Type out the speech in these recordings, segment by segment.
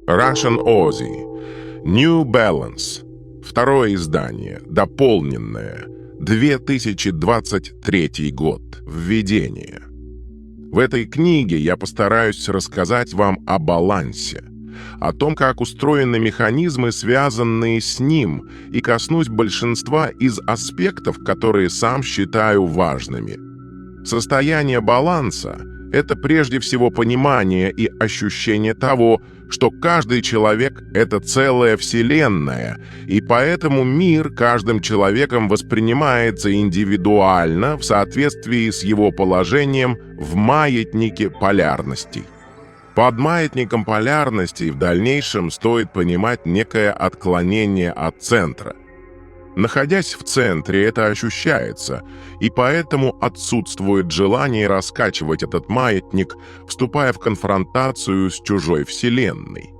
Russian Ozzy. New Balance. Второе издание. Дополненное. 2023 год. Введение. В этой книге я постараюсь рассказать вам о балансе, о том, как устроены механизмы, связанные с ним, и коснусь большинства из аспектов, которые сам считаю важными. Состояние баланса — это прежде всего понимание и ощущение того, что каждый человек — это целая вселенная, и поэтому мир каждым человеком воспринимается индивидуально в соответствии с его положением в маятнике полярностей. Под маятником полярностей в дальнейшем стоит понимать некое отклонение от центра. Находясь в центре, это ощущается, и поэтому отсутствует желание раскачивать этот маятник, вступая в конфронтацию с чужой вселенной.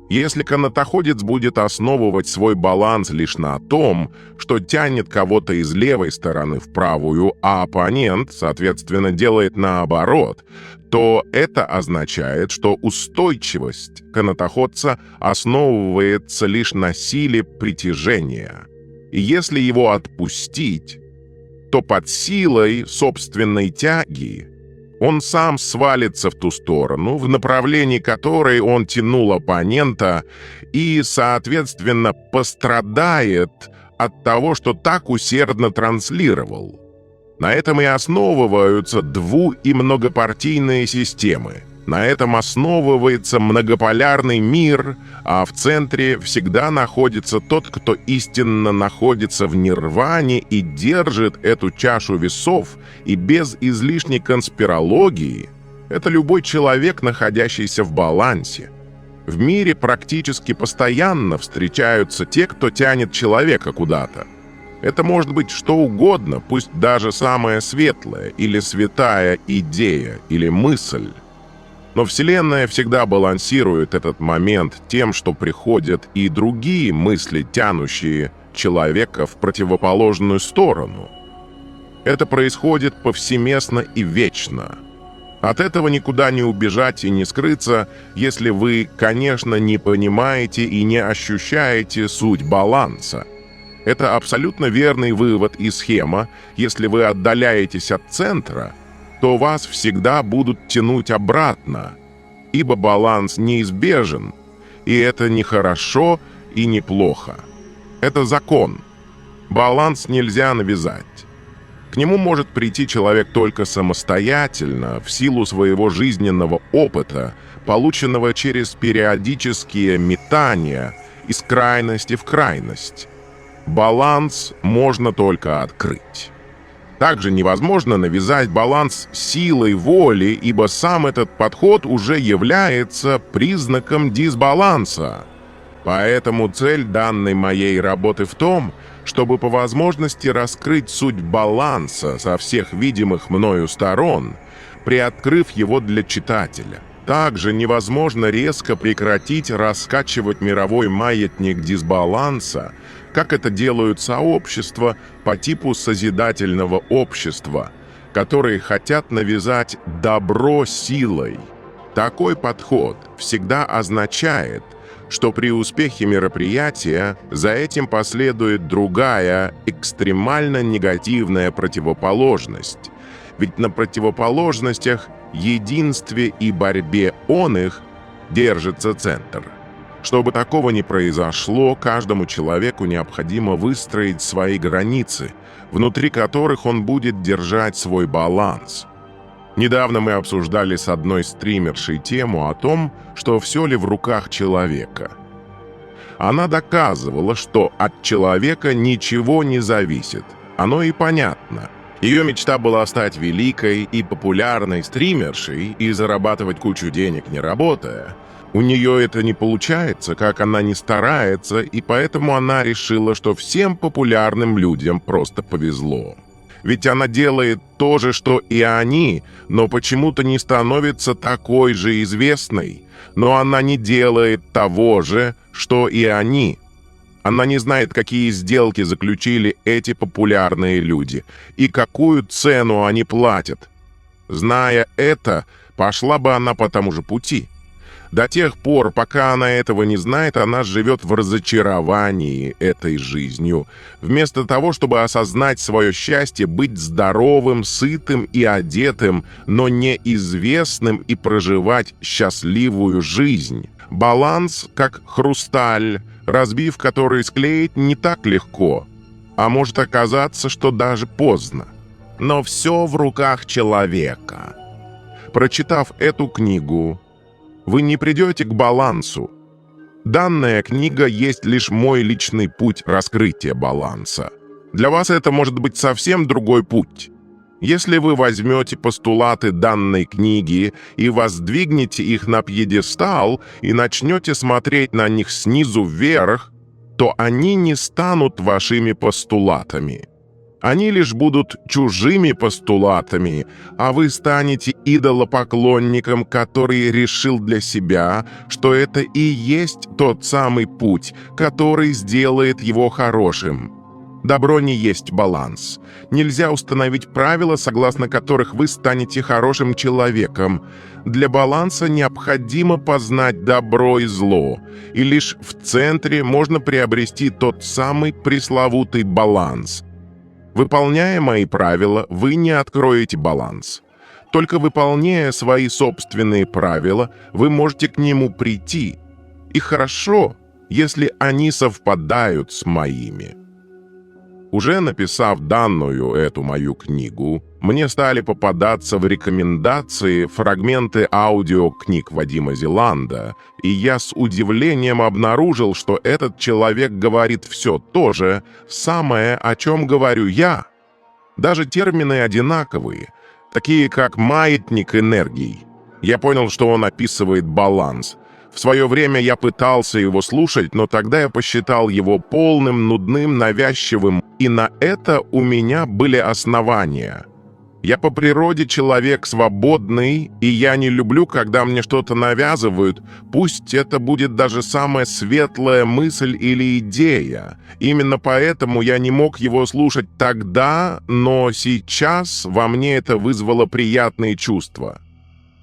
Если канатоходец будет основывать свой баланс лишь на том, что тянет кого-то из левой стороны в правую, а оппонент, соответственно, делает наоборот, то это означает, что устойчивость канатоходца основывается лишь на силе притяжения. И если его отпустить, то под силой собственной тяги он сам свалится в ту сторону, в направлении которой он тянул оппонента, и, соответственно, пострадает от того, что так усердно транслировал. На этом и основываются дву- и многопартийные системы. На этом основывается многополярный мир, а в центре всегда находится тот, кто истинно находится в нирване и держит эту чашу весов, и без излишней конспирологии — это любой человек, находящийся в балансе. В мире практически постоянно встречаются те, кто тянет человека куда-то. Это может быть что угодно, пусть даже самая светлая или святая идея или мысль. Но Вселенная всегда балансирует этот момент тем, что приходят и другие мысли, тянущие человека в противоположную сторону. Это происходит повсеместно и вечно. От этого никуда не убежать и не скрыться, если вы, конечно, не понимаете и не ощущаете суть баланса. Это абсолютно верный вывод и схема. Если вы отдаляетесь от центра, то вас всегда будут тянуть обратно, ибо баланс неизбежен, и это не хорошо и не плохо. Это закон. Баланс нельзя навязать. К нему может прийти человек только самостоятельно, в силу своего жизненного опыта, полученного через периодические метания из крайности в крайность. Баланс можно только открыть. Также невозможно навязать баланс силой воли, ибо сам этот подход уже является признаком дисбаланса. Поэтому цель данной моей работы в том, чтобы по возможности раскрыть суть баланса со всех видимых мною сторон, приоткрыв его для читателя. Также невозможно резко прекратить раскачивать мировой маятник дисбаланса, как это делают сообщества по типу созидательного общества, которые хотят навязать добро силой. Такой подход всегда означает, что при успехе мероприятия за этим последует другая, экстремально негативная противоположность. Ведь на противоположностях, единстве и борьбе их держится центр. Чтобы такого не произошло, каждому человеку необходимо выстроить свои границы, внутри которых он будет держать свой баланс. Недавно мы обсуждали с одной стримершей тему о том, что все ли в руках человека. Она доказывала, что от человека ничего не зависит. Оно и понятно. Ее мечта была стать великой и популярной стримершей и зарабатывать кучу денег, не работая. У нее это не получается, как она не старается, и поэтому она решила, что всем популярным людям просто повезло. Ведь она делает то же, что и они, но почему-то не становится такой же известной. Но она не делает того же, что и они. Она не знает, какие сделки заключили эти популярные люди и какую цену они платят. Зная это, пошла бы она по тому же пути. До тех пор, пока она этого не знает, она живет в разочаровании этой жизнью. Вместо того, чтобы осознать свое счастье, быть здоровым, сытым и одетым, но неизвестным и проживать счастливую жизнь. Баланс, как хрусталь, разбив который склеить не так легко, а может оказаться, что даже поздно. Но все в руках человека. Прочитав эту книгу, вы не придете к балансу. Данная книга есть лишь мой личный путь раскрытия баланса. Для вас это может быть совсем другой путь. Если вы возьмете постулаты данной книги и воздвигнете их на пьедестал и начнете смотреть на них снизу вверх, то они не станут вашими постулатами. Они лишь будут чужими постулатами, а вы станете идолопоклонником, который решил для себя, что это и есть тот самый путь, который сделает его хорошим. Добро не есть баланс. Нельзя установить правила, согласно которых вы станете хорошим человеком. Для баланса необходимо познать добро и зло, и лишь в центре можно приобрести тот самый пресловутый баланс. Выполняя мои правила, вы не откроете баланс. Только выполняя свои собственные правила, вы можете к нему прийти. И хорошо, если они совпадают с моими. Уже написав данную эту мою книгу, мне стали попадаться в рекомендации фрагменты аудиокниг Вадима Зеланда, и я с удивлением обнаружил, что этот человек говорит все то же, самое, о чем говорю я. Даже термины одинаковые, такие как «маятник энергий». Я понял, что он описывает баланс. В свое время я пытался его слушать, но тогда я посчитал его полным, нудным, навязчивым, и на это у меня были основания. Я по природе человек свободный, и я не люблю, когда мне что-то навязывают, пусть это будет даже самая светлая мысль или идея. Именно поэтому я не мог его слушать тогда, но сейчас во мне это вызвало приятные чувства.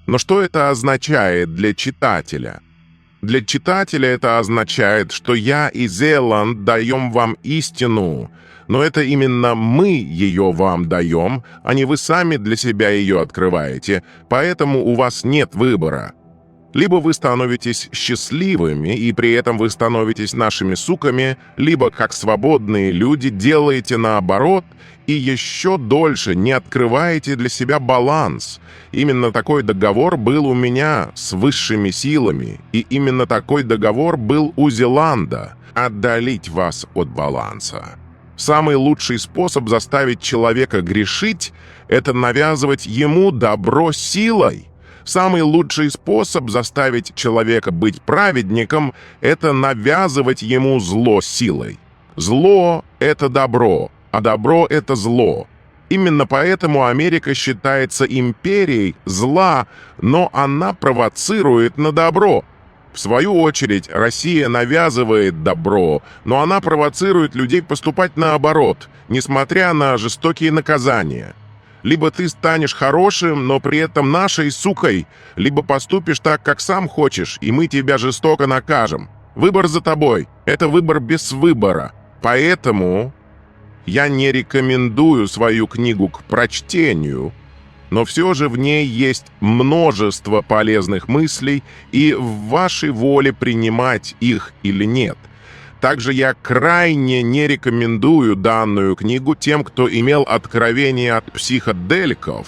Но что это означает для читателя? Для читателя это означает, что я и Зеланд даем вам истину, но это именно мы ее вам даем, а не вы сами для себя ее открываете, поэтому у вас нет выбора. Либо вы становитесь счастливыми, и при этом вы становитесь нашими суками, либо, как свободные люди, делаете наоборот и еще дольше не открываете для себя баланс. Именно такой договор был у меня с высшими силами, и именно такой договор был у Зеланда – отдалить вас от баланса. Самый лучший способ заставить человека грешить – это навязывать ему добро силой. Самый лучший способ заставить человека быть праведником – это навязывать ему зло силой. Зло – это добро, а добро – это зло. Именно поэтому Америка считается империей зла, но она провоцирует на добро. В свою очередь, Россия навязывает добро, но она провоцирует людей поступать наоборот, несмотря на жестокие наказания. Либо ты станешь хорошим, но при этом нашей сукой, либо поступишь так, как сам хочешь, и мы тебя жестоко накажем. Выбор за тобой. Это выбор без выбора. Поэтому я не рекомендую свою книгу к прочтению, но все же в ней есть множество полезных мыслей, и в вашей воле принимать их или нет. Также я крайне не рекомендую данную книгу тем, кто имел откровение от психоделиков,